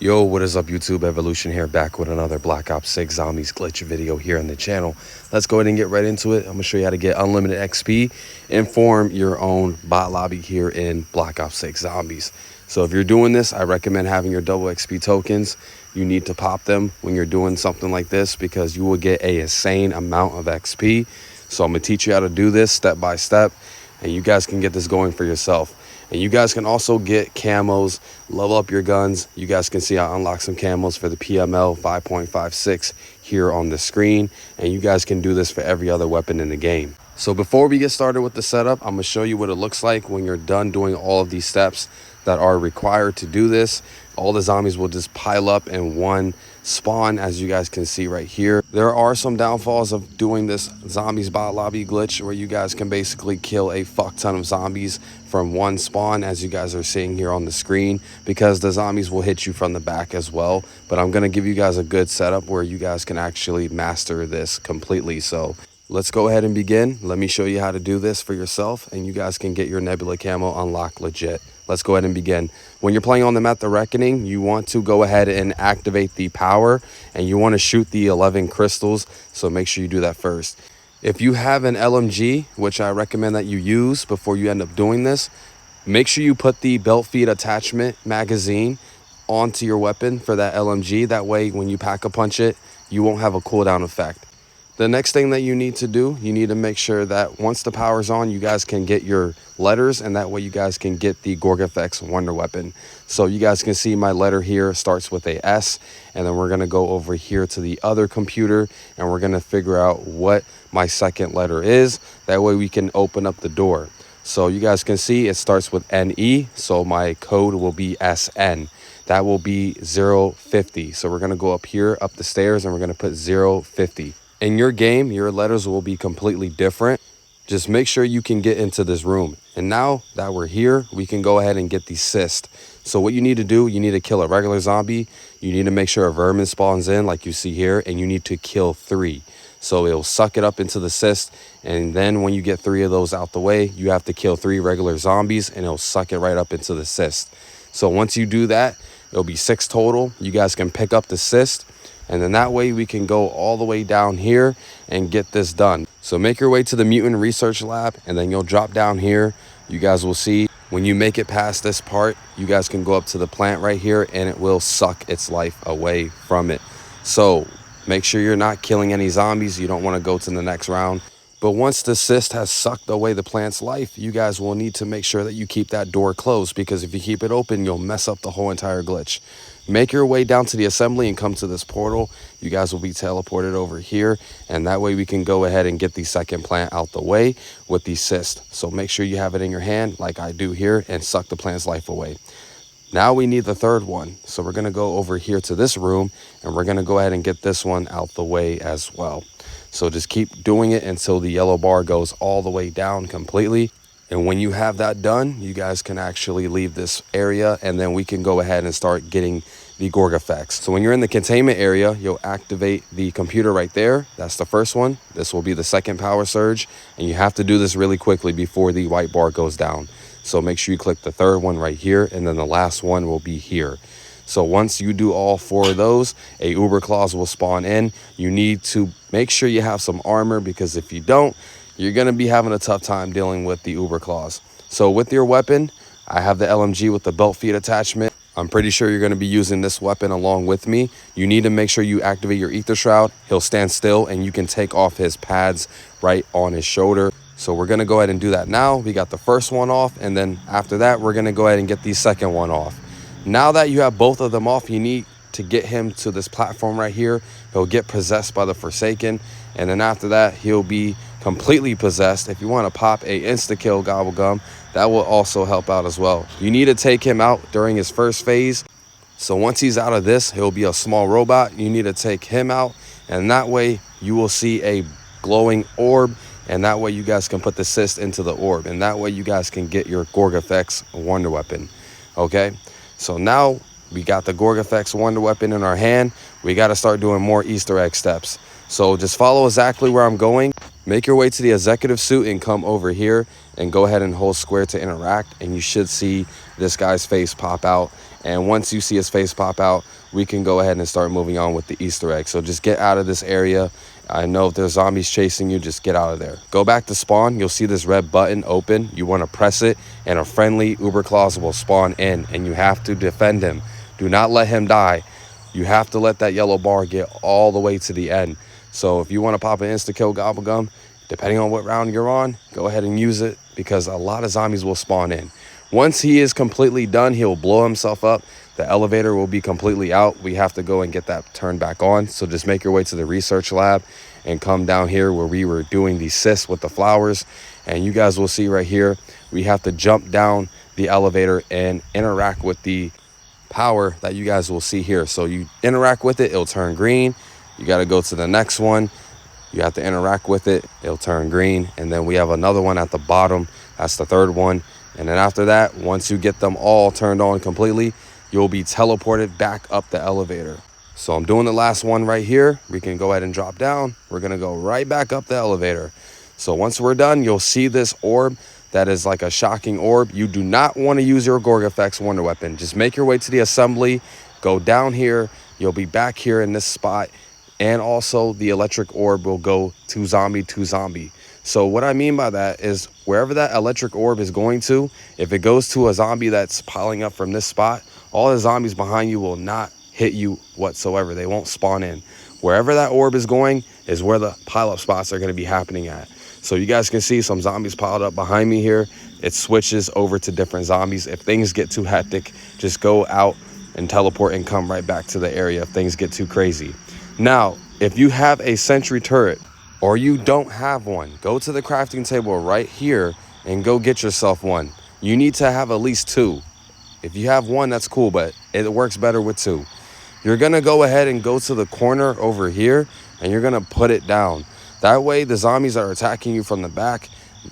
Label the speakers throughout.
Speaker 1: Yo, what is up YouTube? Evolution here, back with another Black Ops 6 Zombies glitch video here on the channel. Let's go ahead and get right into it. I'm going to show you how to get unlimited XP and form your own bot lobby here in Black Ops 6 Zombies. So if you're doing this, I recommend having your double XP tokens. You need to pop them when you're doing something like this because you will get an insane amount of XP. So I'm going to teach you how to do this step by step, and you guys can get this going for yourself. And you guys can also get camos, level up your guns. You guys can see I unlocked some camos for the PML 5.56 here on the screen. And you guys can do this for every other weapon in the game. So before we get started with the setup, I'm going to show you what it looks like when you're done doing all of these steps that are required to do this. All the zombies will just pile up in one spawn, as you guys can see right here. There are some downfalls of doing this zombies bot lobby glitch where you guys can basically kill a fuck ton of zombies from one spawn, as you guys are seeing here on the screen, because the zombies will hit you from the back as well. But I'm going to give you guys a good setup where you guys can actually master this completely. So let's go ahead and begin. Let me show you how to do this for yourself, and you guys can get your nebula camo unlocked legit. Let's go ahead and begin. When you're playing on the map The Reckoning, you want to go ahead and activate the power, and you want to shoot the 11 crystals. So make sure you do that first. If you have an LMG, which I recommend that you use before you end up doing this, make sure you put the belt feed attachment magazine onto your weapon for that LMG. That way, when you pack a punch it, you won't have a cooldown effect. The next thing that you need to do, you need to make sure that once the power's on, you guys can get your letters, and that way you guys can get the Gorgofex wonder weapon. So you guys can see my letter here starts with a S, and then we're going to go over here to the other computer, and we're going to figure out what my second letter is. That way we can open up the door. So you guys can see it starts with NE, so my code will be SN. That will be 050. So we're going to go up here, up the stairs, and we're going to put 050. In your game, your letters will be completely different. Just make sure you can get into this room. And now that we're here, we can go ahead and get the cyst. So what you need to do, you need to kill a regular zombie. You need to make sure a vermin spawns in like you see here, and you need to kill 3. So it'll suck it up into the cyst. And then when you get 3 of those out the way, you have to kill 3 regular zombies, and it'll suck it right up into the cyst. So once you do that, it'll be 6 total. You guys can pick up the cyst. And then that way we can go all the way down here and get this done. So make your way to the mutant research lab, and then you'll drop down here. You guys will see when you make it past this part, you guys can go up to the plant right here, and it will suck its life away from it. So make sure you're not killing any zombies. You don't want to go to the next round. But once the cyst has sucked away the plant's life, you guys will need to make sure that you keep that door closed, because if you keep it open, you'll mess up the whole entire glitch. Make your way down to the assembly and come to this portal. You guys will be teleported over here, and that way we can go ahead and get the second plant out the way with the cyst. So make sure you have it in your hand like I do here and suck the plant's life away. Now we need the third one. So we're going to go over here to this room, and we're going to go ahead and get this one out the way as well. So just keep doing it until the yellow bar goes all the way down completely. And when you have that done, you guys can actually leave this area, and then we can go ahead and start getting the Gorgofex. So when you're in the containment area, you'll activate the computer right there. That's the first one. This will be the second power surge, and you have to do this really quickly before the white bar goes down. So make sure you click the third one right here, and then the last one will be here. So once you do all 4 of those, a Uber clause will spawn in. You need to make sure you have some armor, because if you don't, you're going to be having a tough time dealing with the Uber clause. So with your weapon, I have the LMG with the belt feed attachment. I'm pretty sure you're going to be using this weapon along with me. You need to make sure you activate your ether shroud. He'll stand still, and you can take off his pads right on his shoulder. So we're going to go ahead and do that now. We got the first one off, and then after that, we're going to go ahead and get the second one off. Now that you have both of them off, you need to get him to this platform right here. He'll get possessed by the Forsaken, and then after that, he'll be completely possessed. If you want to pop a insta-kill GobbleGum, that will also help out as well. You need to take him out during his first phase. So once he's out of this, he'll be a small robot. You need to take him out, and that way you will see a glowing orb, and that way you guys can put the cyst into the orb, and that way you guys can get your Gorgofex wonder weapon. Okay, so now we got the Gorgofex wonder weapon in our hand. We got to start doing more Easter egg steps. So just follow exactly where I'm going. Make your way to the executive suit and come over here and go ahead and hold square to interact, and you should see this guy's face pop out. And once you see his face pop out, we can go ahead and start moving on with the Easter egg. So just get out of this area. I know if there's zombies chasing you, just get out of there. Go back to spawn. You'll see this red button open. You want to press it and a friendly Uber Claus will spawn in, and you have to defend him. Do not let him die. You have to let that yellow bar get all the way to the end. So if you want to pop an insta-kill gobblegum, depending on what round you're on, go ahead and use it, because a lot of zombies will spawn in. Once he is completely done, he'll blow himself up. The elevator will be completely out. We have to go and get that turned back on. So just make your way to the research lab and come down here where we were doing the cysts with the flowers. And you guys will see right here, we have to jump down the elevator and interact with the power that you guys will see here. So you interact with it, it'll turn green. You got to go to the next one. You have to interact with it, it'll turn green. And then we have another one at the bottom. That's the third one. And then after that, once you get them all turned on completely, you'll be teleported back up the elevator. So I'm doing the last one right here. We can go ahead and drop down. We're going to go right back up the elevator. So once we're done, you'll see this orb that is like a shocking orb. You do not want to use your Gorgofex wonder weapon. Just make your way to the assembly, go down here. You'll be back here in this spot. And also the electric orb will go to zombie. So what I mean by that is wherever that electric orb is going to, if it goes to a zombie that's piling up from this spot, all the zombies behind you will not hit you whatsoever. They won't spawn in. Wherever that orb is going is where the pile-up spots are going to be happening at. So you guys can see some zombies piled up behind me here. It switches over to different zombies. If things get too hectic, just go out and teleport and come right back to the area if things get too crazy. Now, if you have a sentry turret or you don't have one, go to the crafting table right here and go get yourself one. You need to have at least two. If you have one, that's cool, but it works better with two. You're going to go ahead and go to the corner over here and you're going to put it down. That way, the zombies that are attacking you from the back,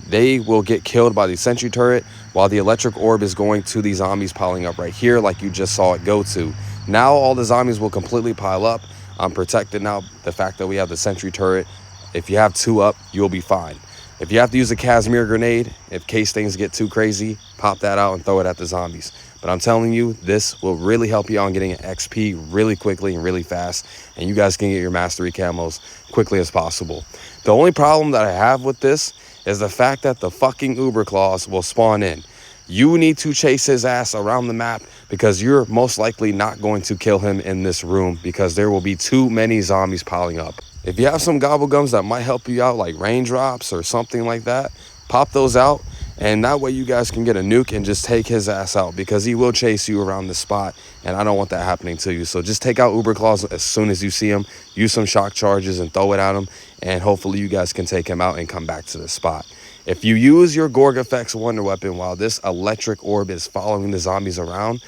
Speaker 1: they will get killed by the sentry turret while the electric orb is going to the zombies piling up right here like you just saw it go to. Now all the zombies will completely pile up. I'm protected now. The fact that we have the sentry turret, if you have two up, you'll be fine. If you have to use a Casimir grenade, in case things get too crazy, pop that out and throw it at the zombies. But I'm telling you, this will really help you on getting an XP really quickly and really fast. And you guys can get your mastery camos quickly as possible. The only problem that I have with this is the fact that the fucking Uber Claus will spawn in. You need to chase his ass around the map because you're most likely not going to kill him in this room because there will be too many zombies piling up. If you have some gobblegums that might help you out, like raindrops or something like that, pop those out. And that way you guys can get a nuke and just take his ass out because he will chase you around the spot. And I don't want that happening to you. So just take out Uber Claus as soon as you see him. Use some shock charges and throw it at him. And hopefully you guys can take him out and come back to the spot. If you use your Gorgofex wonder weapon while this electric orb is following the zombies around,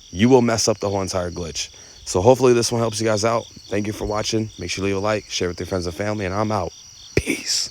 Speaker 1: you will mess up the whole entire glitch. So hopefully this one helps you guys out. Thank you for watching. Make sure you leave a like, share with your friends and family, and I'm out. Peace.